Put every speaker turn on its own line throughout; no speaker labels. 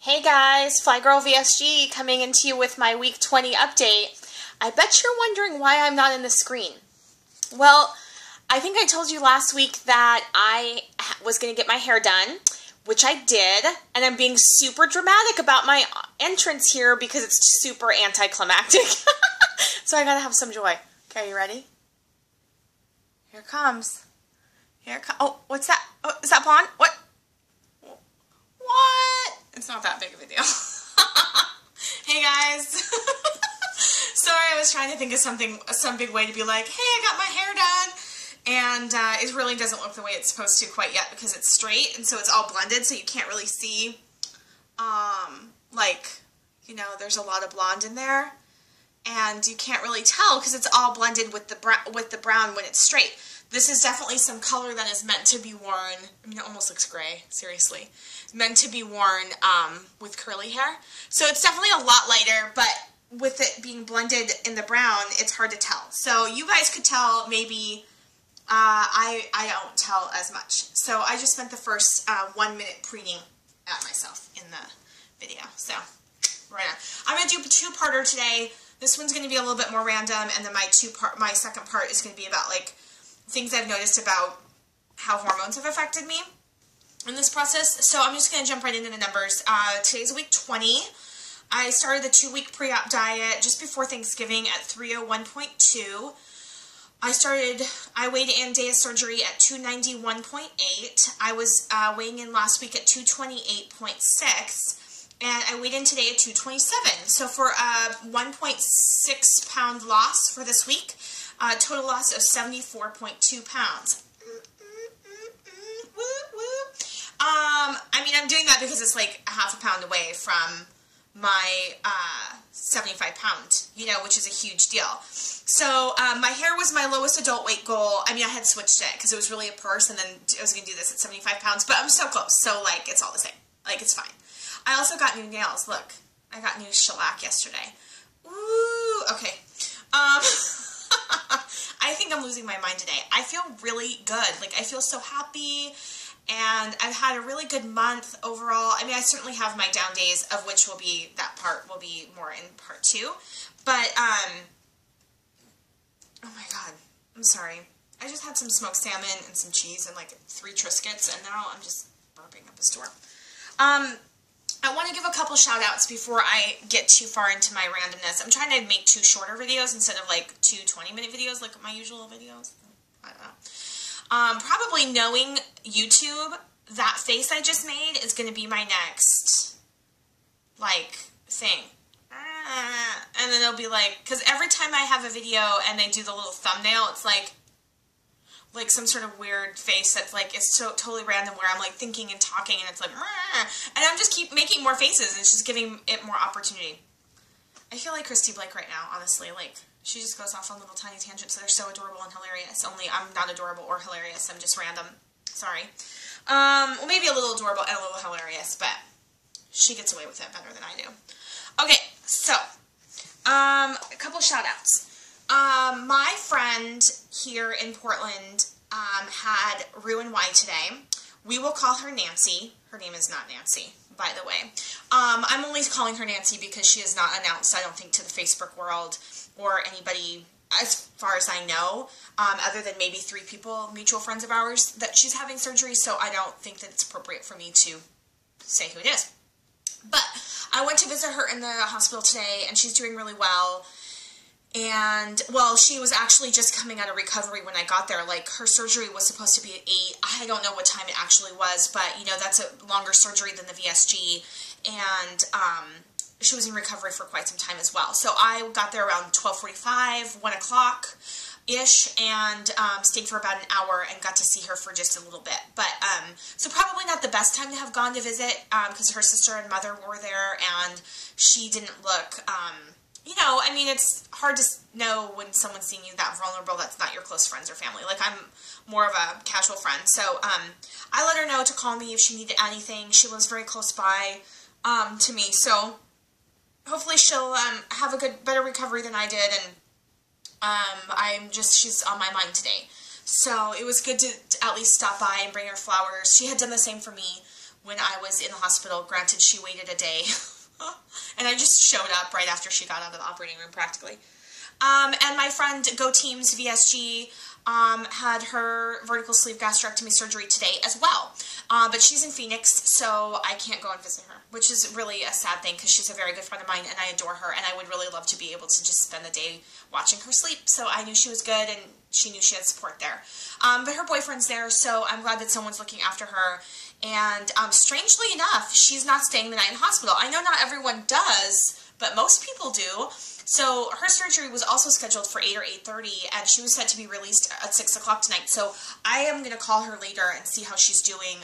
Hey guys, Fly Girl VSG coming into you with my week 20 update. I bet you're wondering why I'm not in the screen. Well, I think I told you last week that I was going to get my hair done, which I did, and I'm being super dramatic about my entrance here because it's super anticlimactic. So I gotta have some joy. Okay, you ready? Here it comes. Here it comes. Oh, what's that? Oh, is that blonde? What? What? It's not that big of a deal. Hey guys. Sorry, I was trying to think of some big way to be like, hey, I got my hair done. And it really doesn't look the way it's supposed to quite yet because it's straight, and so it's all blended, so you can't really see, like, you know, there's a lot of blonde in there, and you can't really tell because it's all blended with the brown when it's straight. This is definitely some color that is meant to be worn. I mean, it almost looks gray, seriously. It's meant to be worn with curly hair. So it's definitely a lot lighter, but with it being blended in the brown, it's hard to tell. So you guys could tell maybe. I don't tell as much. So I just spent the first 1 minute preening at myself in the video. So right on. I'm going to do a two-parter today. This one's going to be a little bit more random, and then my second part is going to be about like things I've noticed about how hormones have affected me in this process. So I'm just going to jump right into the numbers. Today's week 20. I started the 2-week pre-op diet just before Thanksgiving at 301.2. I weighed in day of surgery at 291.8. I was weighing in last week at 228.6. And I weighed in today at 227. So for a 1.6 pound loss for this week, total loss of 74.2 pounds. I mean, I'm doing that because it's like a half a pound away from my 75 pound, you know, which is a huge deal. So my hair was my lowest adult weight goal. I mean, I had switched it because it was really a purse, and then I was going to do this at 75 pounds, but I'm so close. So, like, it's all the same. Like, it's fine. I also got new nails. Look, I got new shellac yesterday. Ooh, okay. I think I'm losing my mind today. I feel really good. Like, I feel so happy. And I've had a really good month overall. I mean, I certainly have my down days, of which will be, that part will be more in part 2. But, oh my god, I'm sorry. I just had some smoked salmon and some cheese and like 3 Triscuits, and now I'm just burping up a storm. I want to give a couple shout outs before I get too far into my randomness. I'm trying to make 2 shorter videos instead of like 2 20-minute videos like my usual videos. I don't know. Probably knowing YouTube, that face I just made is going to be my next, like, thing. And then it'll be like, because every time I have a video and they do the little thumbnail, it's like some sort of weird face that's like, it's so totally random where I'm like thinking and talking and it's like, and I'm just keep making more faces and it's just giving it more opportunity. I feel like Christy Blake right now, honestly, like, she just goes off on little tiny tangents that are so adorable and hilarious. Only I'm not adorable or hilarious. I'm just random. Sorry. Well, maybe a little adorable and a little hilarious, but she gets away with it better than I do. Okay, so, a couple shout-outs. My friend here in Portland had Roux Y today. We will call her Nancy. Her name is not Nancy, by the way. I'm only calling her Nancy because she is not announced, I don't think, to the Facebook world or anybody, as far as I know, other than maybe 3 people, mutual friends of ours, that she's having surgery, so I don't think that it's appropriate for me to say who it is. But I went to visit her in the hospital today, and she's doing really well. And, well, she was actually just coming out of recovery when I got there. Like, her surgery was supposed to be at 8. I don't know what time it actually was, but, you know, that's a longer surgery than the VSG. And, she was in recovery for quite some time as well. So I got there around 12:45, 1 o'clock-ish, and stayed for about an hour and got to see her for just a little bit. But, so probably not the best time to have gone to visit, because her sister and mother were there, and she didn't look, you know, I mean, it's hard to know when someone's seeing you that vulnerable that's not your close friends or family. Like, I'm more of a casual friend. So, I let her know to call me if she needed anything. She lives very close by, to me. So, hopefully she'll, have a better recovery than I did. And, she's on my mind today. So, it was good to at least stop by and bring her flowers. She had done the same for me when I was in the hospital. Granted, she waited a day. And I just showed up right after she got out of the operating room, practically. And my friend Go Team's VSG had her vertical sleeve gastrectomy surgery today as well. But she's in Phoenix, so I can't go and visit her, which is really a sad thing because she's a very good friend of mine and I adore her, and I would really love to be able to just spend the day watching her sleep. So I knew she was good and she knew she had support there. But her boyfriend's there, so I'm glad that someone's looking after her. And strangely enough, she's not staying the night in hospital. I know not everyone does, but most people do. So her surgery was also scheduled for 8 or 8:30, and she was set to be released at 6 o'clock tonight. So I am going to call her later and see how she's doing,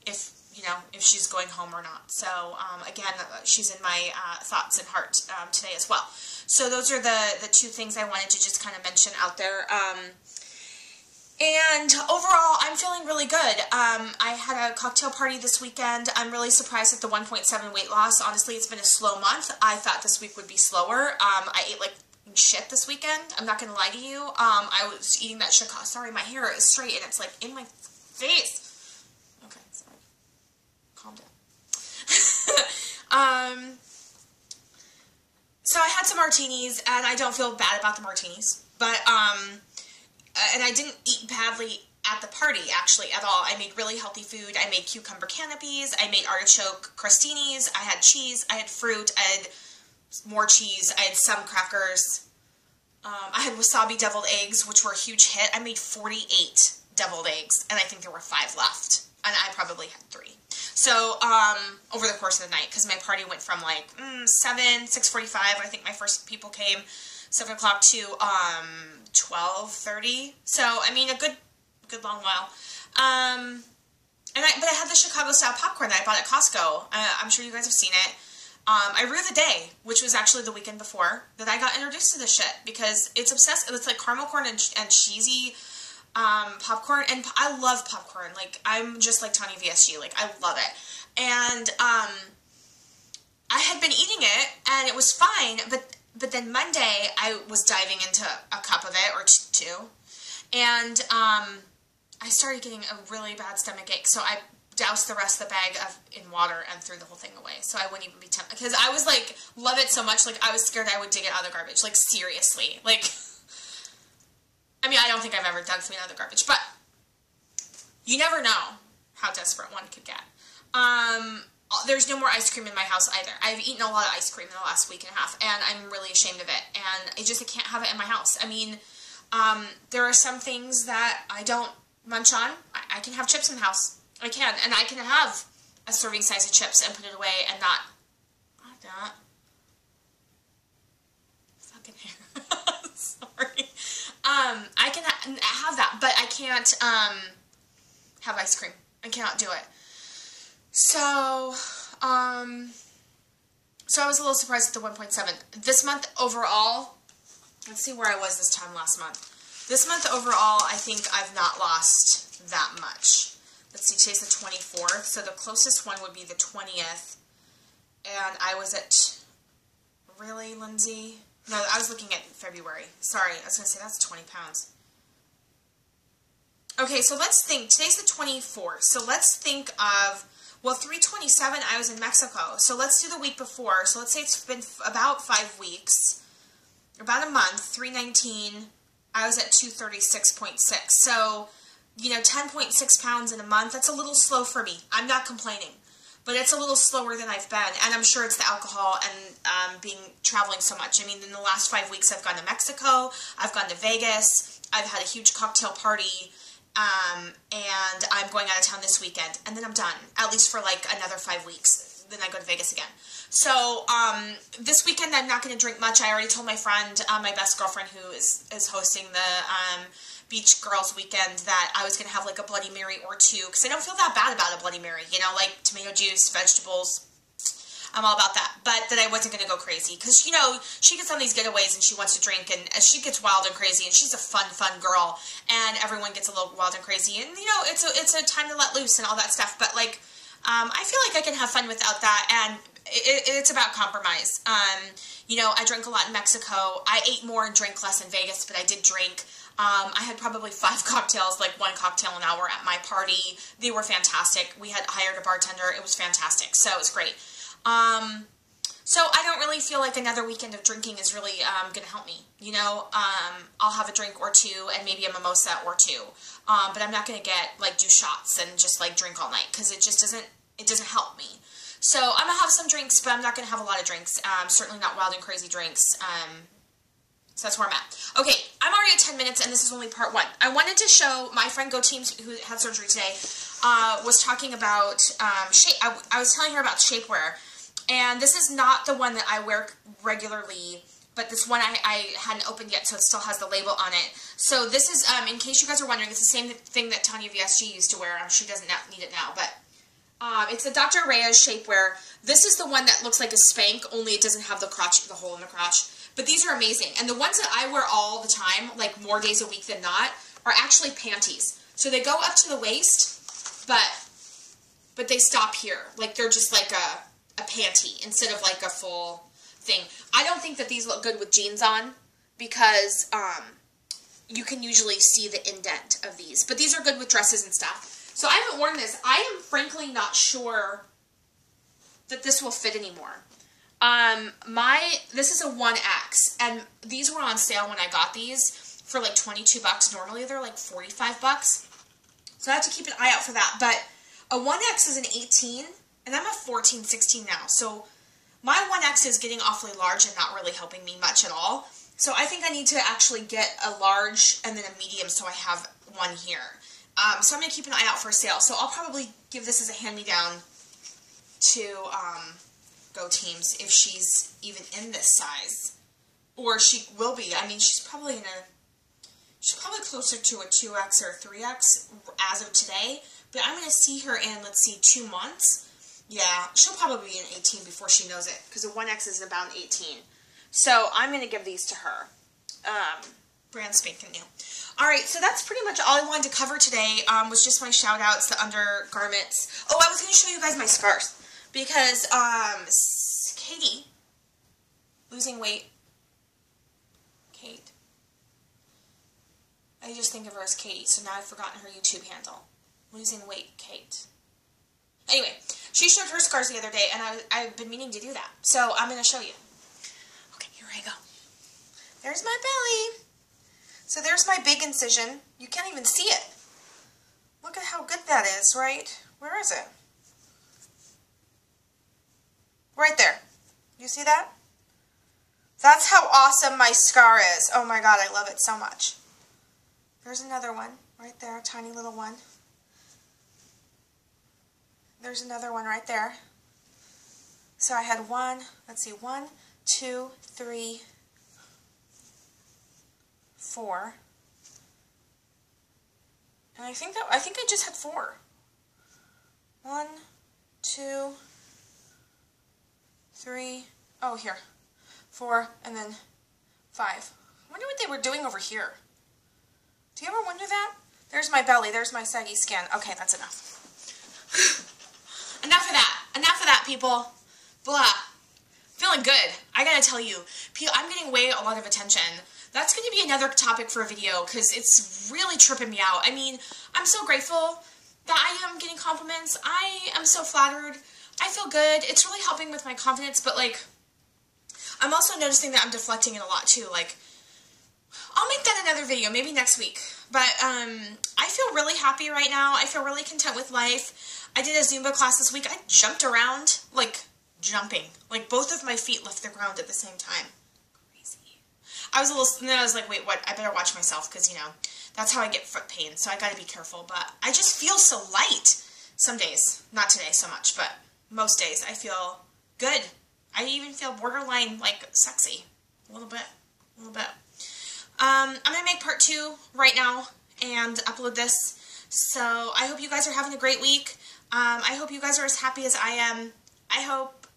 if she's going home or not. So again, she's in my thoughts and heart today as well. So those are the two things I wanted to just kind of mention out there. And overall, I'm feeling really good. I had a cocktail party this weekend. I'm really surprised at the 1.7 weight loss. Honestly, it's been a slow month. I thought this week would be slower. I ate like shit this weekend. I'm not going to lie to you. I was eating that Chicago. Sorry, my hair is straight and it's like in my face. Okay, sorry. Calm down. So I had some martinis, and I don't feel bad about the martinis. But, and I didn't eat badly at the party, actually, at all. I made really healthy food. I made cucumber canapes. I made artichoke crostinis. I had cheese. I had fruit. I had more cheese. I had some crackers. I had wasabi deviled eggs, which were a huge hit. I made 48 deviled eggs, and I think there were 5 left. And I probably had 3. So, over the course of the night, because my party went from like 6:45, I think my first people came, 7 o'clock to 12:30. So, I mean, a good long while. But I had the Chicago style popcorn that I bought at Costco. I'm sure you guys have seen it. I rue the day, which was actually the weekend before, that I got introduced to this shit, because it's obsessive. It's like caramel corn and cheesy popcorn, and I love popcorn. Like, I'm just like Tony VSG. Like, I love it. And I had been eating it, and it was fine, but then Monday, I was diving into a cup of it, or 2, and I started getting a really bad stomach ache, so I doused the rest of the bag in water and threw the whole thing away, so I wouldn't even be tempted, because I was like, love it so much, like, I was scared I would dig it out of the garbage, like, seriously, like, I mean, I don't think I've ever dug food out of the garbage, but you never know how desperate one could get. There's no more ice cream in my house either. I've eaten a lot of ice cream in the last week and a half, and I'm really ashamed of it, and I can't have it in my house. I mean, there are some things that I don't munch on. I can have chips in the house. I can, and I can have a serving size of chips and put it away and not fucking hair. Sorry. I can have that, but I can't have ice cream. I cannot do it. So, so I was a little surprised at the 1.7. This month overall, let's see where I was this time last month. This month overall, I think I've not lost that much. Let's see, today's the 24th, so the closest one would be the 20th. And I was at, really, Lindsay? No, I was looking at February. Sorry, I was going to say that's 20 pounds. Okay, so let's think. Today's the 24th, so let's think of, well, 3/27, I was in Mexico. So let's do the week before. So let's say it's been about 5 weeks, about a month. 3/19, I was at 236.6. So, 10.6 pounds in a month. That's a little slow for me. I'm not complaining, but it's a little slower than I've been. And I'm sure it's the alcohol and traveling so much. I mean, in the last 5 weeks, I've gone to Mexico. I've gone to Vegas. I've had a huge cocktail party. And I'm going out of town this weekend, and then I'm done, at least for like another 5 weeks. Then I go to Vegas again. So, this weekend I'm not going to drink much. I already told my friend, my best girlfriend who is hosting the, Beach Girls weekend, that I was going to have like a Bloody Mary or 2, because I don't feel that bad about a Bloody Mary, like tomato juice, vegetables. I'm all about that, but that I wasn't going to go crazy, because, she gets on these getaways and she wants to drink, and she gets wild and crazy, and she's a fun girl, and everyone gets a little wild and crazy, and, it's a time to let loose and all that stuff, but, like, I feel like I can have fun without that, and it's about compromise. You know, I drank a lot in Mexico. I ate more and drank less in Vegas, but I did drink. I had probably 5 cocktails, like 1 cocktail an hour at my party. They were fantastic. We had hired a bartender. It was fantastic. So it was great. So I don't really feel like another weekend of drinking is really going to help me. You know, I'll have a drink or two and maybe a mimosa or two. But I'm not going to do shots and just drink all night, because it just doesn't help me. So I'm going to have some drinks, but I'm not going to have a lot of drinks. Certainly not wild and crazy drinks. So that's where I'm at. Okay, I'm already at 10 minutes, and this is only part 1. I wanted to show my friend Go Teams, who had surgery today, was talking about I was telling her about shapewear, and this is not the one that I wear regularly, but this one I hadn't opened yet, so it still has the label on it. So this is, in case you guys are wondering, it's the same thing that Tanya VSG used to wear. She doesn't need it now, but it's a Dr. Reyes shapewear. This is the one that looks like a Spank, only it doesn't have the hole in the crotch. But these are amazing. And the ones that I wear all the time, like more days a week than not, are actually panties. So they go up to the waist, but they stop here. Like they're just like a panty instead of like a full thing. I don't think that these look good with jeans on, because you can usually see the indent of these. But these are good with dresses and stuff. So I haven't worn this. I am frankly not sure that this will fit anymore. This is a 1X, and these were on sale when I got these for like $22. Normally they're like $45. So I have to keep an eye out for that. But a 1X is an 18, and I'm a 14, 16 now. So my 1X is getting awfully large and not really helping me much at all. So I think I need to actually get a large and then a medium, so I have one here. So I'm going to keep an eye out for a sale. So I'll probably give this as a hand-me-down to Go Teams if she's even in this size. Or she will be. I mean, she's probably closer to a 2X or a 3X as of today. But I'm going to see her in, let's see, 2 months. Yeah, she'll probably be an 18 before she knows it, because a 1X is about an 18. So I'm going to give these to her. Brand spanking new. Alright, so that's pretty much all I wanted to cover today, was just my shout-outs, the undergarments. Oh, I was going to show you guys my scarves. Because, Katie, losing weight, Kate. I just think of her as Katie, so now I've forgotten her YouTube handle. Losing weight, Kate. Anyway, she showed her scars the other day, and I've been meaning to do that. So I'm going to show you. Okay, here I go. There's my belly. So there's my big incision. You can't even see it. Look at how good that is, right? Where is it? Right there. You see that? That's how awesome my scar is. Oh my god, I love it so much. There's another one. Right there, a tiny little one. There's another one right there. So I had 1, let's see, 1, 2, 3, 4. And I think I just had 4. 1, 2, 3, oh here, 4, and then 5. I wonder what they were doing over here. Do you ever wonder that? There's my belly, there's my saggy skin. Okay, that's enough. Enough of that. Enough of that, people. Blah. Feeling good. I gotta tell you, I'm getting way a lot of attention. That's going to be another topic for a video, because it's really tripping me out. I mean, I'm so grateful that I am getting compliments. I am so flattered. I feel good. It's really helping with my confidence, but, like, I'm also noticing that I'm deflecting it a lot, too. Like, I'll make that another video, maybe next week. But, I feel really happy right now. I feel really content with life. I did a Zumba class this week. I jumped around, like, jumping. Like, both of my feet left the ground at the same time. Crazy. I was a little, and then I was like, wait, what? I better watch myself, because, you know, that's how I get foot pain, so I gotta be careful. But I just feel so light some days. Not today so much, but most days I feel good. I even feel borderline, like, sexy. A little bit. A little bit. I'm going to make part 2 right now and upload this. So I hope you guys are having a great week. I hope you guys are as happy as I am. I hope,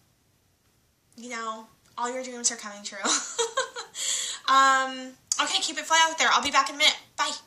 you know, all your dreams are coming true. Okay, keep it fly out there. I'll be back in a minute. Bye.